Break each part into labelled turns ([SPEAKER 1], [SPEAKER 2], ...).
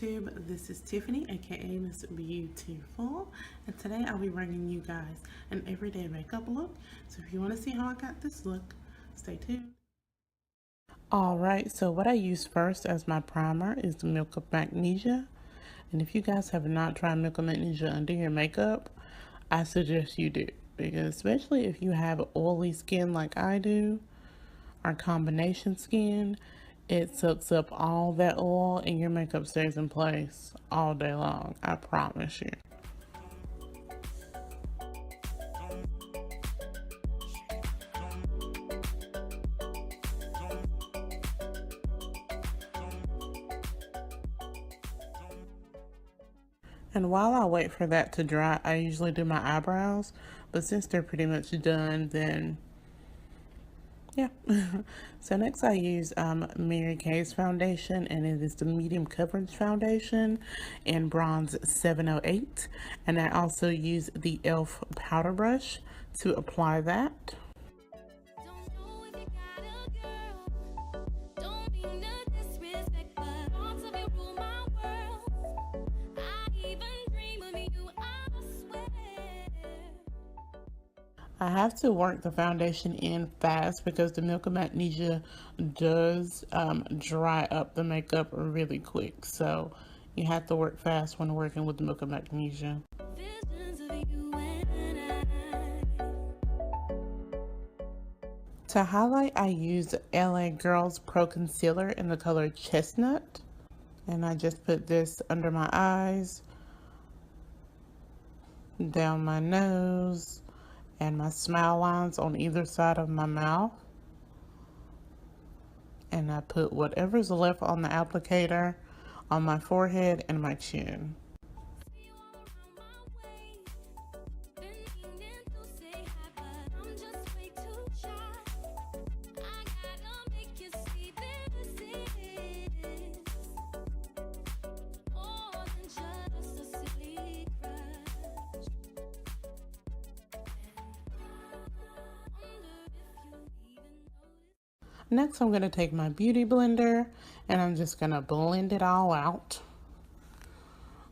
[SPEAKER 1] YouTube, this is Tiffany, aka Miss Beautiful, and today I'll be bringing you guys an everyday makeup look. So if you want to see how I got this look, stay tuned. Alright, so what I use first as my primer is the Milk of Magnesia. And if you guys have not tried Milk of Magnesia under your makeup, I suggest you do. Because especially if you have oily skin like I do, or combination skin, it soaks up all that oil and your makeup stays in place all day long. I promise you. And while I wait for that to dry, I usually do my eyebrows. But since they're pretty much done, then yeah. So next I use Mary Kay's foundation, and it is the medium coverage foundation in bronze 708. And I also use the e.l.f. powder brush to apply that. I have to work the foundation in fast because the Milk of Magnesia does dry up the makeup really quick. So you have to work fast when working with the Milk of Magnesia. To highlight, I use LA Girls Pro Concealer in the color Chestnut. And I just put this under my eyes, down my nose, and my smile lines on either side of my mouth. And I put whatever's left on the applicator on my forehead and my chin. Next, I'm going to take my beauty blender and I'm just going to blend it all out.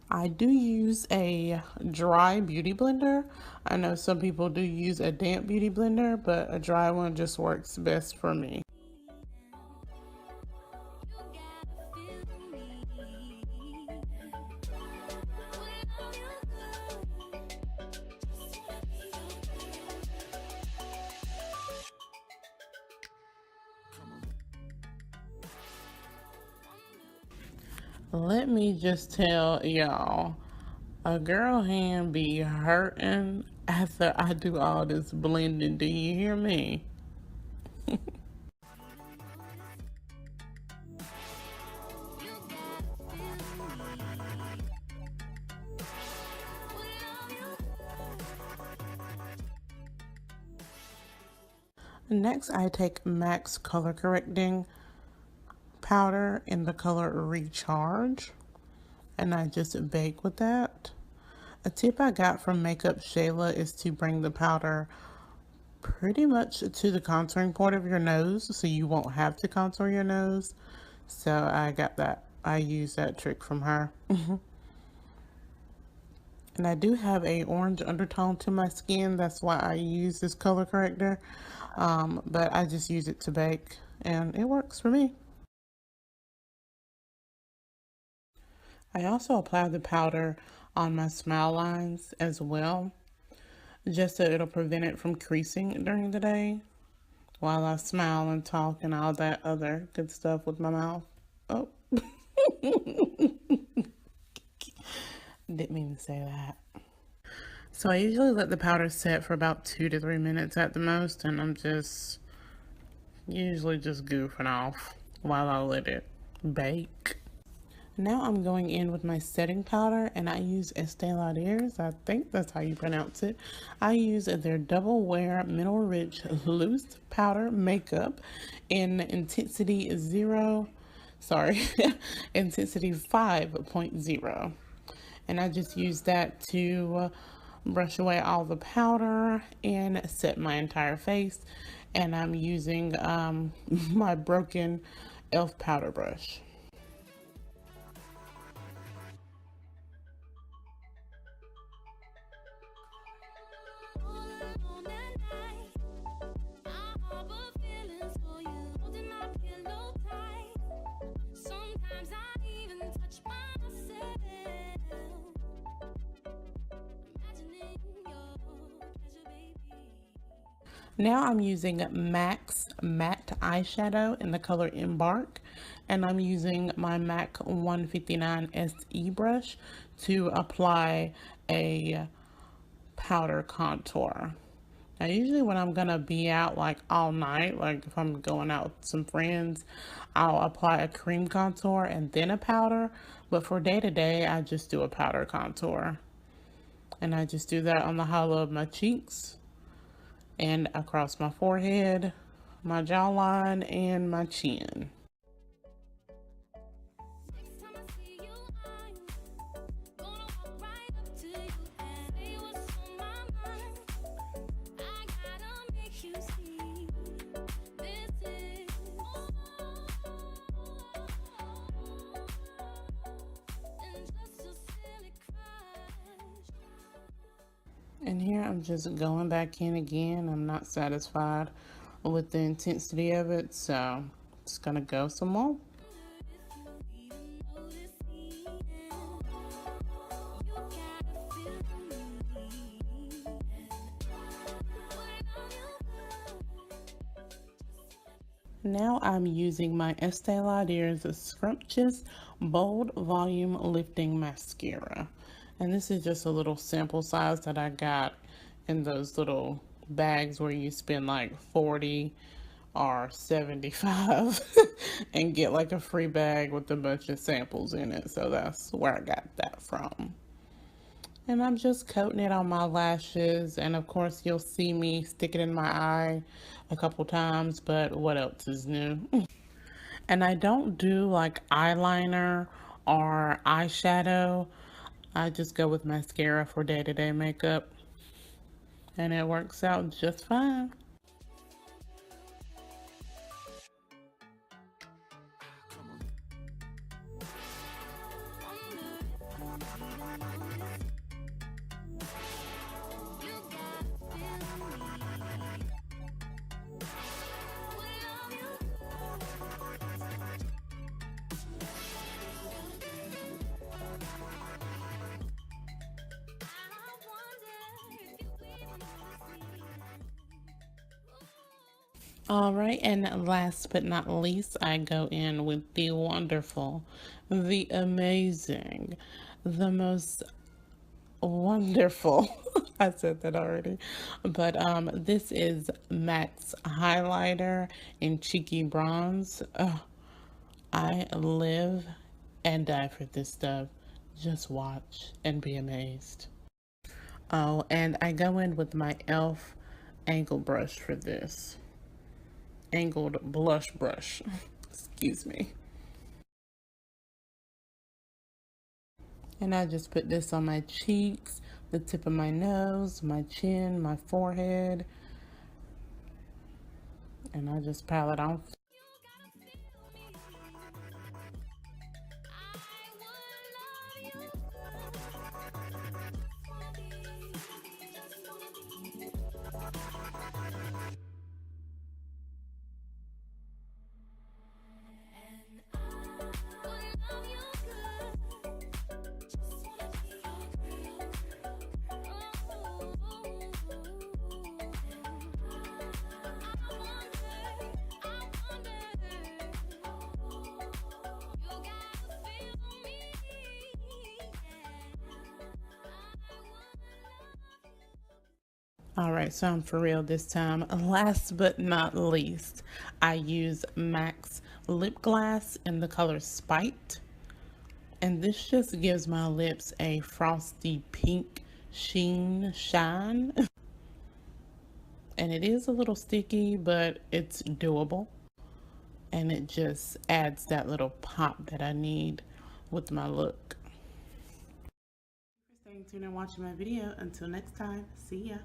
[SPEAKER 1] I do use a dry beauty blender. I know some people do use a damp beauty blender, but a dry one just works best for me. Let me just tell y'all, a girl hand be hurting after I do all this blending. Do you hear me? Next, I take MAC's color correcting powder in the color Recharge, and I just bake with that. A tip I got from Makeup Shayla is to bring the powder pretty much to the contouring part of your nose so you won't have to contour your nose. So I got that. I use that trick from her. And I do have a orange undertone to my skin. That's why I use this color corrector. But I just use it to bake and it works for me. I also apply the powder on my smile lines as well, just so it'll prevent it from creasing during the day while I smile and talk and all that other good stuff with my mouth. Oh, didn't mean to say that. So I usually let the powder set for about 2 to 3 minutes at the most, and I'm just usually just goofing off while I let it bake. Now I'm going in with my setting powder, and I use Estee Lauder's, I think that's how you pronounce it. I use their Double Wear Mineral Rich Loose Powder Makeup in Intensity 5.0. And I just use that to brush away all the powder and set my entire face. And I'm using my broken e.l.f. powder brush. Now I'm using MAC's matte eyeshadow in the color Embark, and I'm using my MAC 159 SE brush to apply a powder contour. Now usually when I'm gonna be out like all night, like if I'm going out with some friends, I'll apply a cream contour and then a powder, but for day to day I just do a powder contour. And I just do that on the hollow of my cheeks and across my forehead, my jawline, and my chin. And here I'm just going back in again. I'm not satisfied with the intensity of it, so I'm just gonna go some more. Now I'm using my Estee Lauder's Sumptuous Bold Volume Lifting Mascara. And this is just a little sample size that I got in those little bags where you spend like 40 or 75 and get like a free bag with a bunch of samples in it. So that's where I got that from. And I'm just coating it on my lashes, and of course you'll see me stick it in my eye a couple times, but what else is new? And I don't do like eyeliner or eyeshadow. I just go with mascara for day-to-day makeup, and it works out just fine. All right, and last but not least, I go in with the wonderful, the amazing, the most wonderful. I said that already, but this is MAC's highlighter in Cheeky Bronze. I live and die for this stuff. Just watch and be amazed. Oh, and I go in with my e.l.f. angle brush for this. Angled blush brush. Excuse me. And I just put this on my cheeks, the tip of my nose, my chin, my forehead. And I just pile it on. All right, so I'm for real this time. Last but not least, I use MAC's Lipglass in the color Spite. And this just gives my lips a frosty pink shine. And it is a little sticky, but it's doable. And it just adds that little pop that I need with my look. Thanks for staying tuned and watching my video. Until next time, see ya.